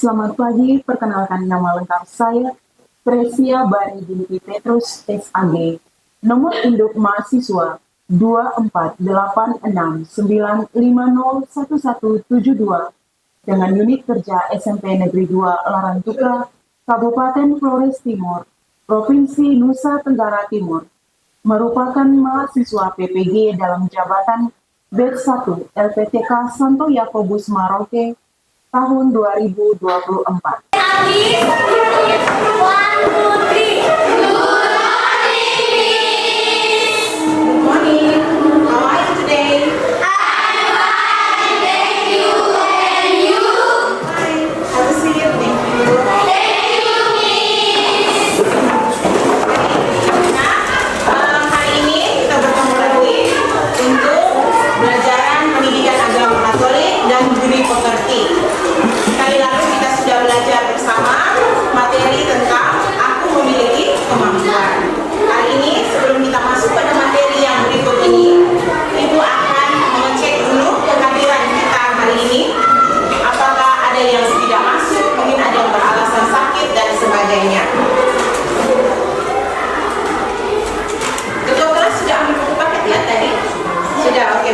Selamat pagi, perkenalkan nama lengkap saya, Tresia Bani binti Petrus SAG, nomor induk mahasiswa 24869501172, dengan unit kerja SMP Negeri 2 Larantuka, Kabupaten Flores Timur, Provinsi Nusa Tenggara Timur, merupakan mahasiswa PPG dalam jabatan Batch 1 LPTK Santo Yakobus Maroke tahun 2024.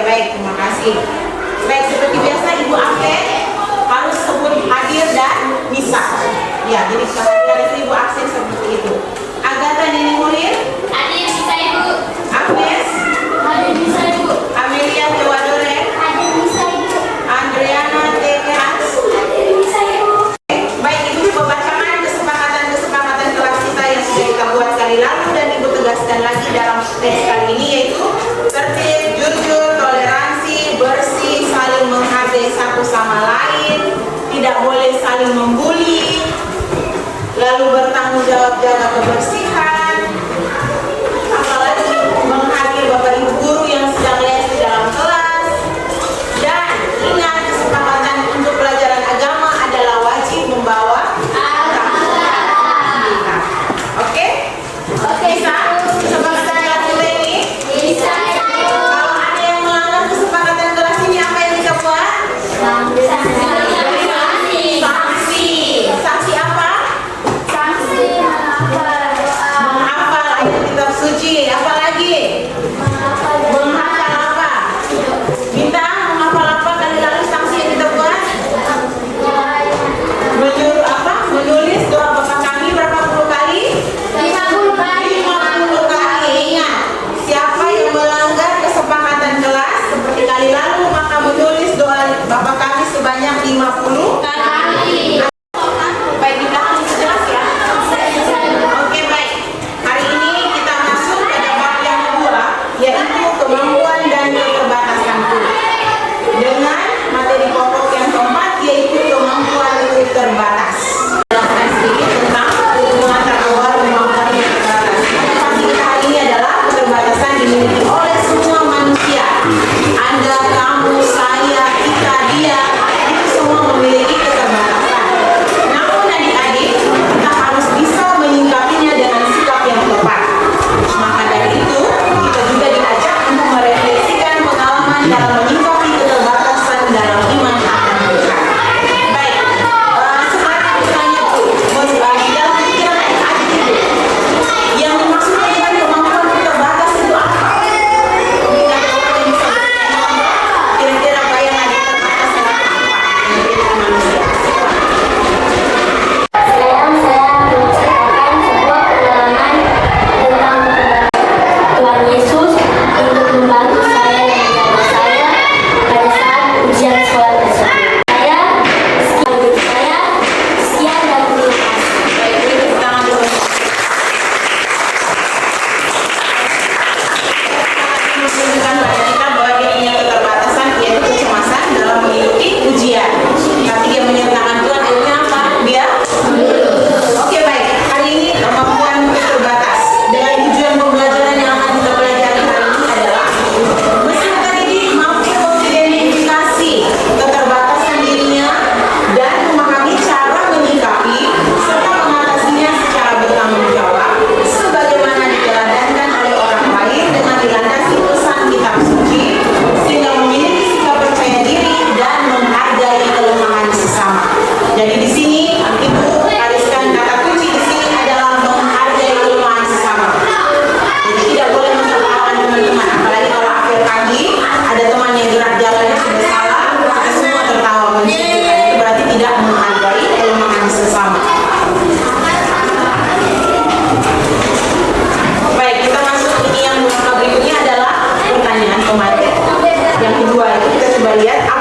Baik, terima kasih. Baik, seperti biasa Ibu Afe harus sebut hadir dan bisa. Ya, jadi kehadiran itu Ibu absen seperti itu. Agatha Nini Mulir, Hadir bisa Ibu. Agnes, Hadir bisa Ibu. Amelia Tewadore, Hadir bisa Ibu. Andriana Tekeras, Hadir bisa Ibu. Baik, Ibu membacakan kesepakatan kelas kita yang sudah kita buat kali lalu dan Ibu tegaskan lagi dalam teks kali ini, yaitu tertib, jujur, toleransi, bersih, saling menghargai satu sama lain, tidak boleh saling membuli, lalu bertanggung jawab jaga kebersihan, apalagi menghargai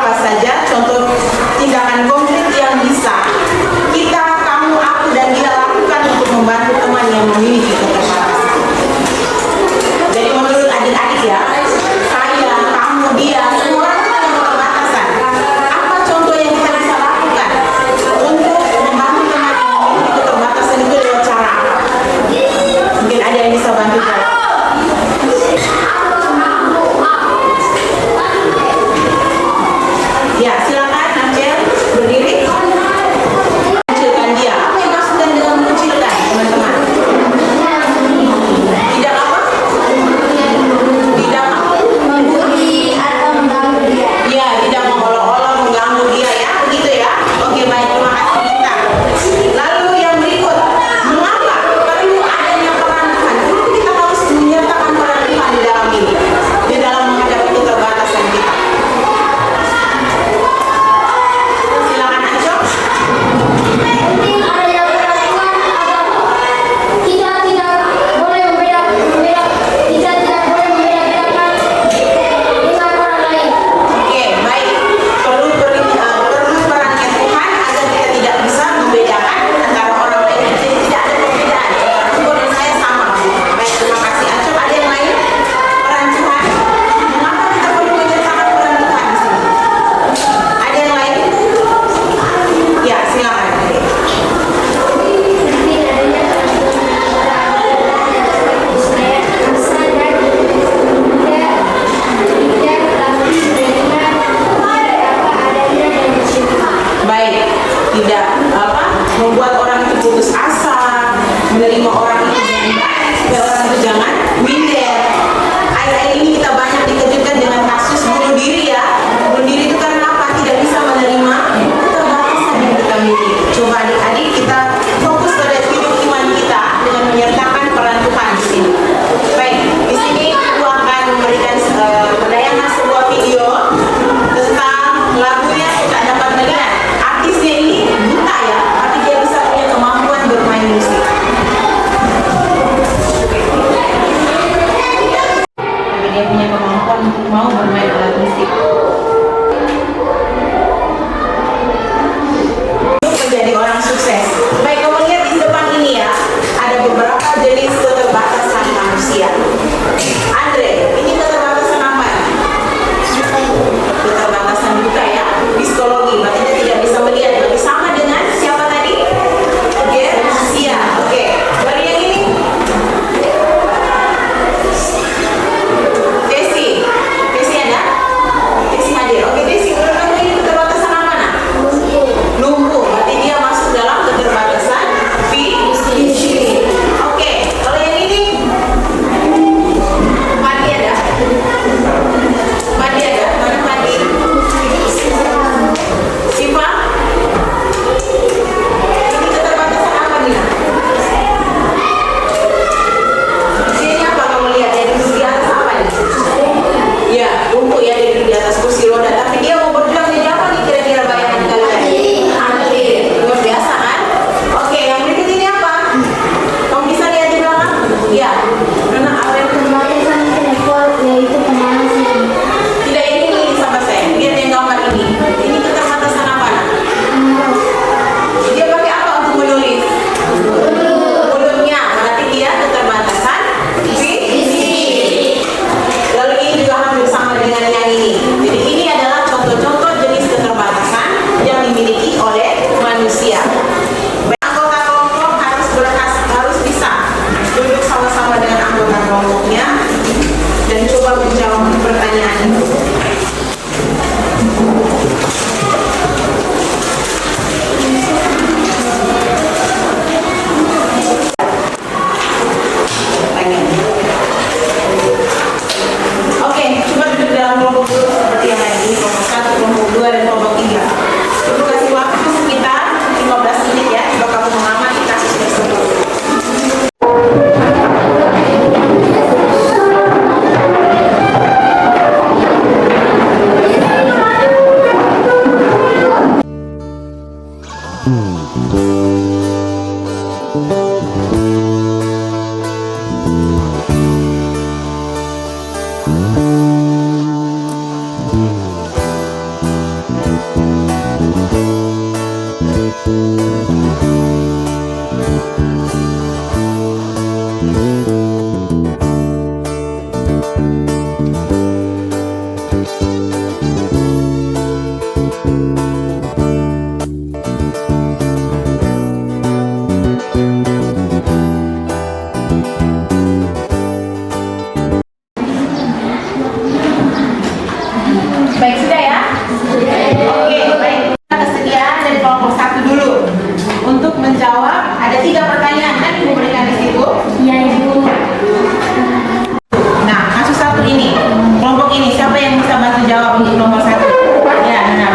apa saja contoh tindakan konkret yang bisa kita, kamu, aku, dan dia lakukan untuk membantu teman yang memiliki keterbatasan. Jadi menurut adik-adik ya, saya, kamu, dia, semua orang punya keterbatasan. Apa contoh yang kita bisa lakukan untuk membantu teman yang memiliki keterbatasan itu lewat cara apa? Mungkin ada yang bisa bantu jawab. Ya, silakan Acel berdiri. Mengucilkan dia. Apa yang maksudkan dengan mengucilkan, teman-teman? Tidak apa? Tidak apa? Membuli atau mengganggu dia. Ya, tidak mengolok-olok, mengganggu dia ya, begitu ya. Oke, baik, terima kasih Lita. Lalu yang berikut, mengapa perlu adanya peran Tuhan? Kenapa kita harus menyertakan peran Tuhan di dalam ini, di dalam menghadapi keterbatasan kita?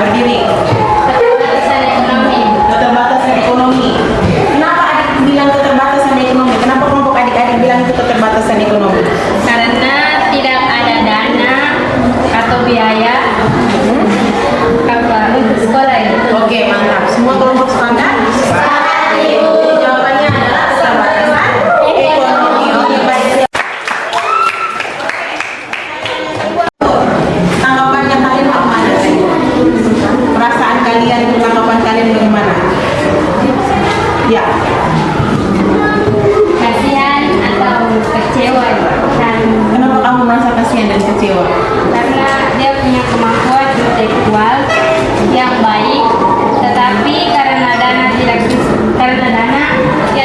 berdiri. Keterbatasan ekonomi. Keterbatasan ekonomi. Kenapa adik bilang keterbatasan ekonomi? Kenapa kelompok adik-adik bilang itu keterbatasan ekonomi? Karena tidak ada dana atau biaya apa untuk sekolah ya. Oke, mantap. Semua kelompok sepakat? Jawabannya adalah keterbatasan ekonomi. Oke, baik. Tanggapannya kalian bagaimana? Perasaan kalian, tanggapan kalian bagaimana? Ya. Kasihan atau kecewa kan Kenapa kamu merasa kasihan dan kecewa? karena dia punya kemampuan intelektual yang baik, tetapi karena dana dia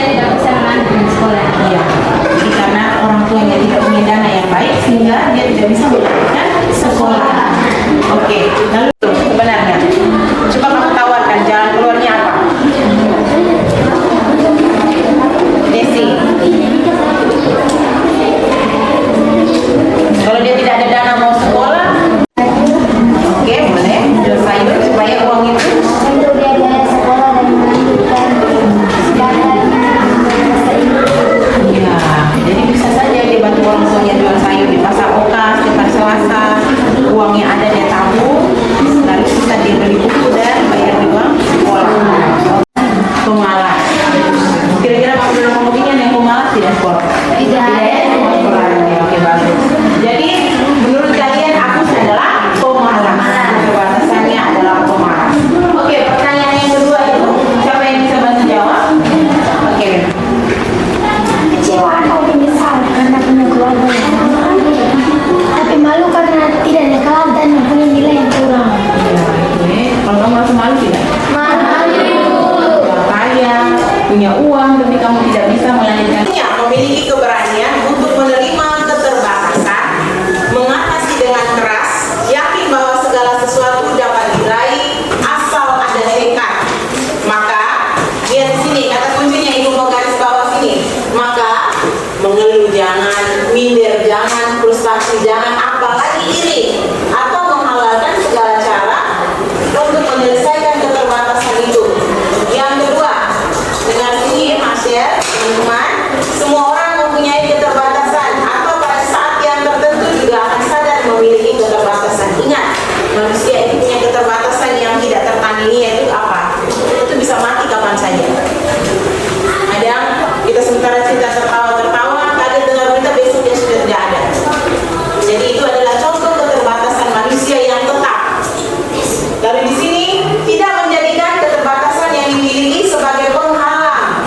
tidak bisa melanjutkan sekolah. Iya. Jadi karena orang tuanya tidak punya dana yang baik sehingga dia tidak bisa melanjutkan sekolah. Oke, lalu sebenarnya coba kamu tawarkan jalan keluarnya apa? Desi. Kalau dia tidak ada dana mau sekolah, oke boleh jual sayur supaya uang itu Untuk dia biaya sekolah dan melanjutkan iya. Jadi bisa saja dia bantu orang tuanya jual sayur di pasar Okas, di pasar Selasa, uangnya ada dia tabung, lalu bisa dia beli buku dan bayar di uang sekolah. Pemalas. Kira-kira kamu bilang ngomongnya yang pemalas tidak sekolah? Tidak. Oke, bagus. Jadi menurut kalian aku adalah pemalas. Keterbatasannya adalah pemalas. Oke, pertanyaan yang kedua itu siapa yang bisa bantu jawab? Oke. kecewa atau menyesal karena punya keluarga yang mampu, tapi malu karena tidak nekal dan mempunyai nilai yang kurang. Ya, oke. Kalau kamu merasa malu tidak? Kaya, punya uang, tapi kamu tidak bisa melanjutkan. Memiliki keberanian untuk menerima keterbatasan, mengatasi dengan keras, yakin bahwa segala sesuatu dapat diraih asal ada tekad. Maka, lihat di sini kata kuncinya, ibu mau garis bawah sini. Maka, mengeluh jangan, minder jangan, frustasi jangan, apalagi iri atau menghalalkan segala cara untuk menyelesaikan keterbatasan itu. Yang kedua, dengar sini Mas Sher, teman-teman, semua orang mempunyai keterbatasan atau pada saat yang tertentu juga akan sadar memiliki keterbatasan. Ingat, manusia itu punya keterbatasan yang tidak tertandingi, yaitu apa? Itu bisa mati kapan saja. Ada kita sementara cerita tertawa-tertawa, kaget dengar berita besok dia sudah tidak ada. Jadi itu adalah contoh keterbatasan manusia yang tetap. Lalu di sini tidak menjadikan keterbatasan yang dimiliki sebagai penghalang.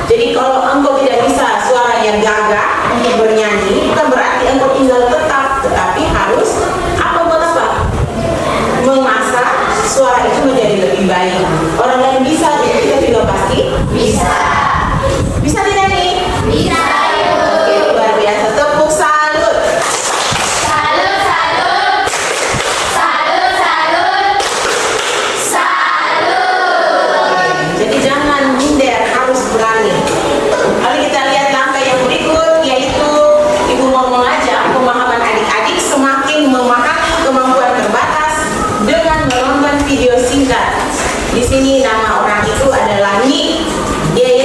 Jadi kalau engkau tidak bisa suara yang gagah untuk bernyanyi, bukan berarti engkau tinggal tetap, tetapi harus apa buat apa? Mengasah suara itu menjadi lebih baik. Orang lain bisa, jadi kita juga pasti bisa. Bisa tidak nih? Bisa. Oke, luar biasa. Tepuk salut. Salut, salut, salut, salut, salut. Jadi jangan minder, harus berani. Lalu kita lihat langkah yang berikut, yaitu ibu mau mengajak pemahaman adik-adik semakin memahami kemampuan terbatas dengan menonton video singkat. Di sini nama orang itu adalah Nick. Dia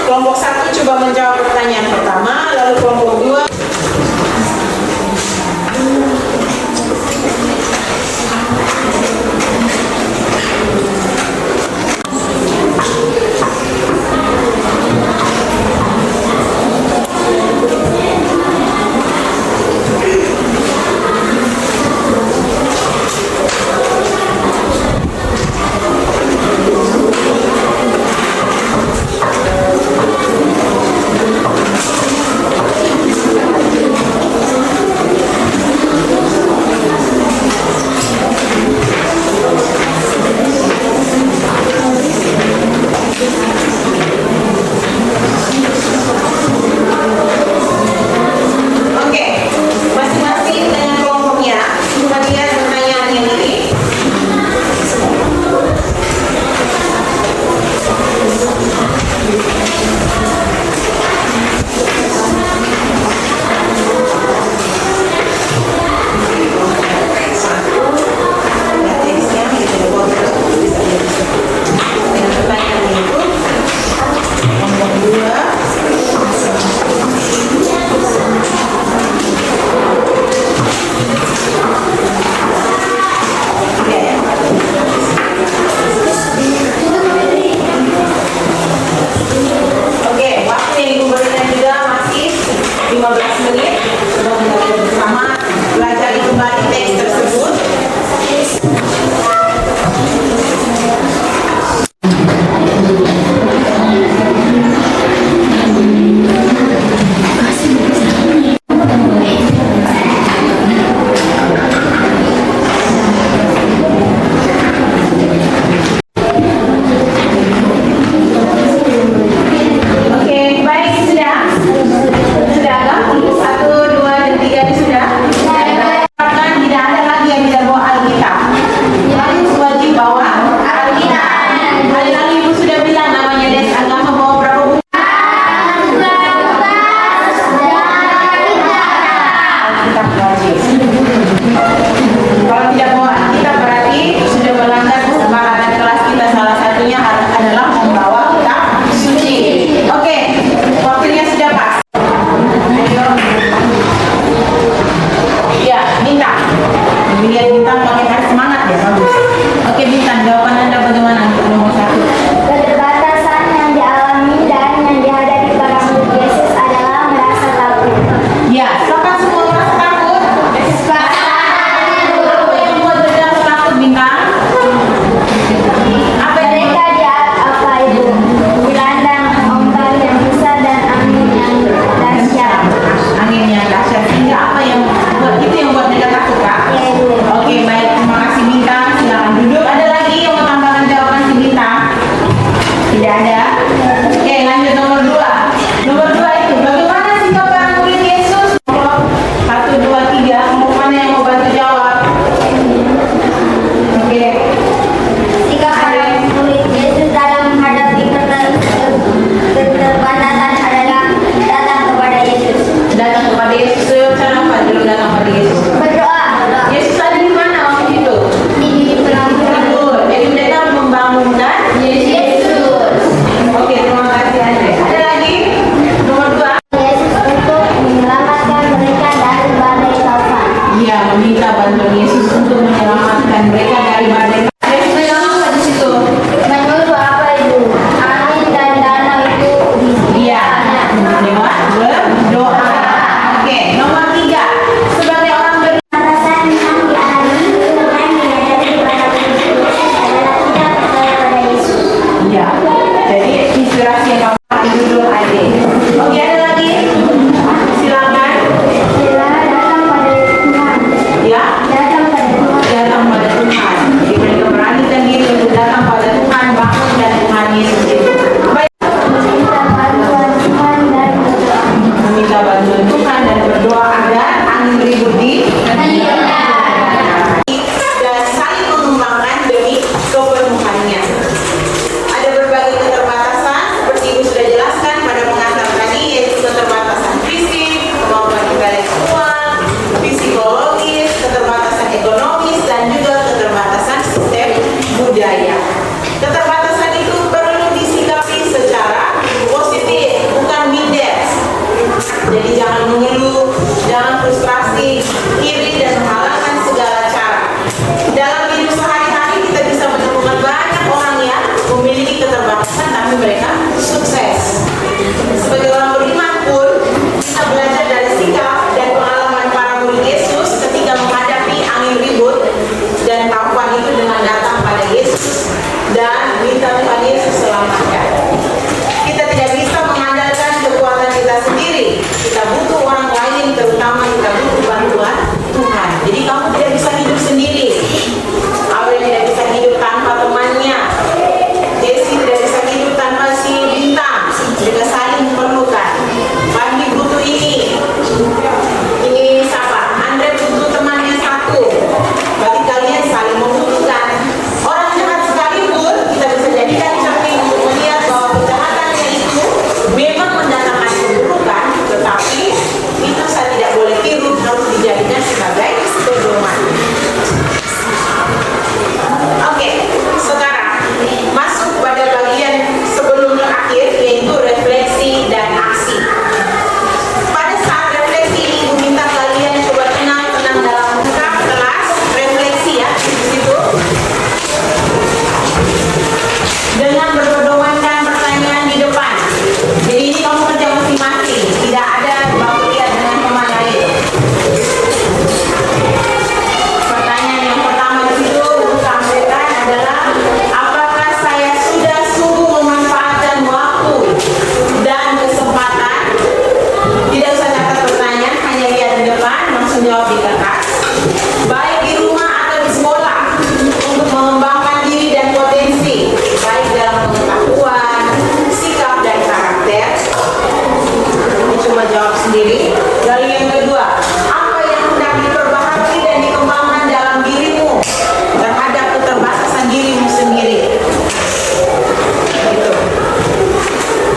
Kelompok 1 coba menjawab pertanyaan pertama, lalu kelompok 2.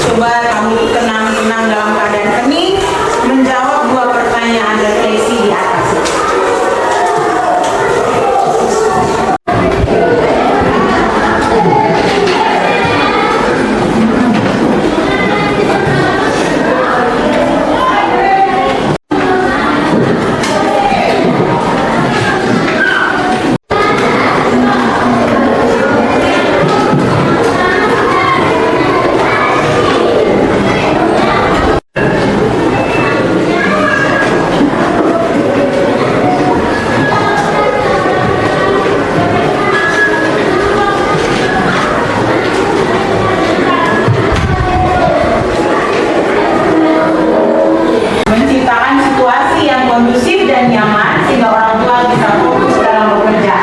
Coba kamu tenang-tenang dalam keadaan hening, menjawab dua pertanyaan refleksi di atas. Menciptakan situasi yang kondusif dan nyaman sehingga orang tua bisa fokus dalam bekerja.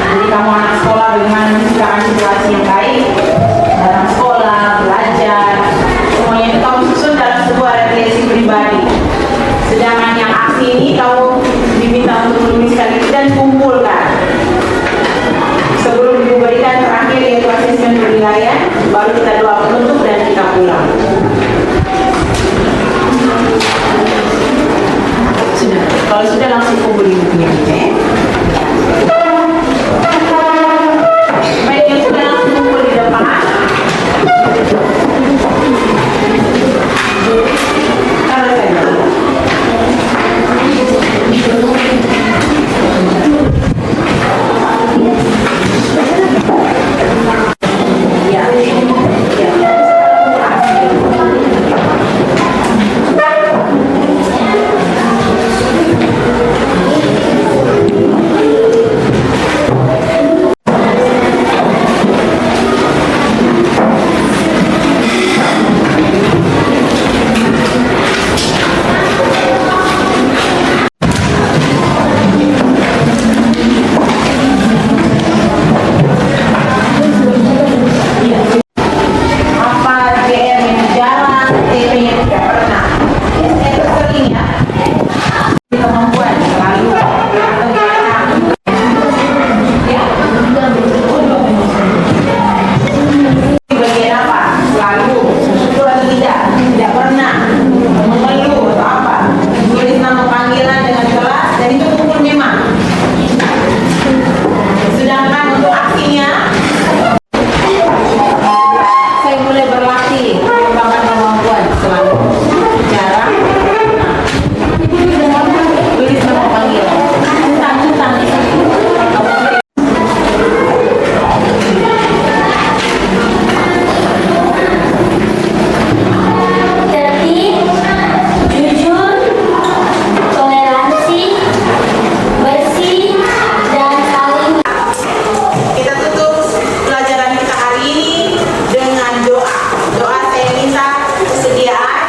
Jadi kamu anak sekolah, bagaimana menciptakan situasi yang baik dalam sekolah, belajar, semuanya itu kamu susun dalam sebuah refleksi pribadi. Sedangkan yang aksi ini kamu diminta untuk menuliskan itu dan kumpulkan. Sebelum diberikan terakhir yaitu asesmen penilaian, baru kita doa penutup dan kita pulang. Sudah, kalau sudah langsung kumpul di bukunya ya. Baik, yang sudah langsung kumpul di depan. Taruh saja. Ya, ya. Apa PR yang jalan, TP yang tidak pernah. Ini saya sering ya. Kemampuan selalu atau ya. Di bagian apa? Selalu. Itu atau tidak pernah. Mengeluh atau apa? Tulis nama panggilan dengan jelas dan itu kumpul memang. Sedangkan untuk aksinya saya mulai berlatih mengembangkan kemampuan selalu bicara, tulis nama panggilan, tentang Tertib, jujur, toleransi, bersih, dan saling. kita tutup pelajaran kita hari ini dengan doa. Doa saya minta kesediaan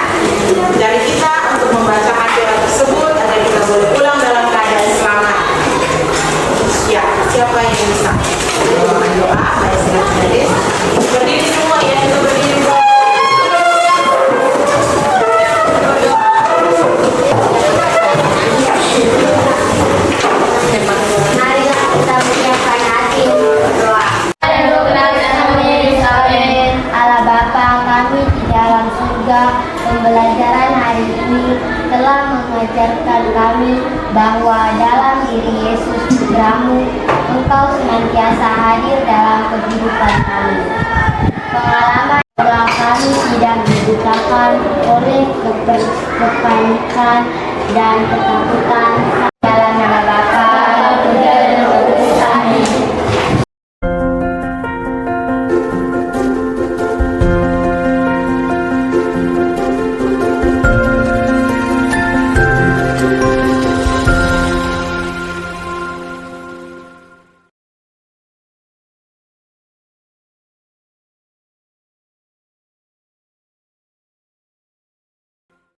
dari kita untuk membacakan doa tersebut agar kita boleh pulang dalam keadaan selamat. Ya, siapa yang bisa membacakan doa? Saya silakan tulis. Berdiri semua ya, kita berdiri. Marilah kita menyiapkan hati untuk berdoa. Allah Bapa kami di dalam surga, pembelajaran hari ini telah mengajarkan kami bahwa dalam diri Yesus Putramu, Engkau senantiasa hadir dalam kehidupan kami. Pengalaman bahwa kami tidak dibutakan oleh kepanikan dan ketakutan.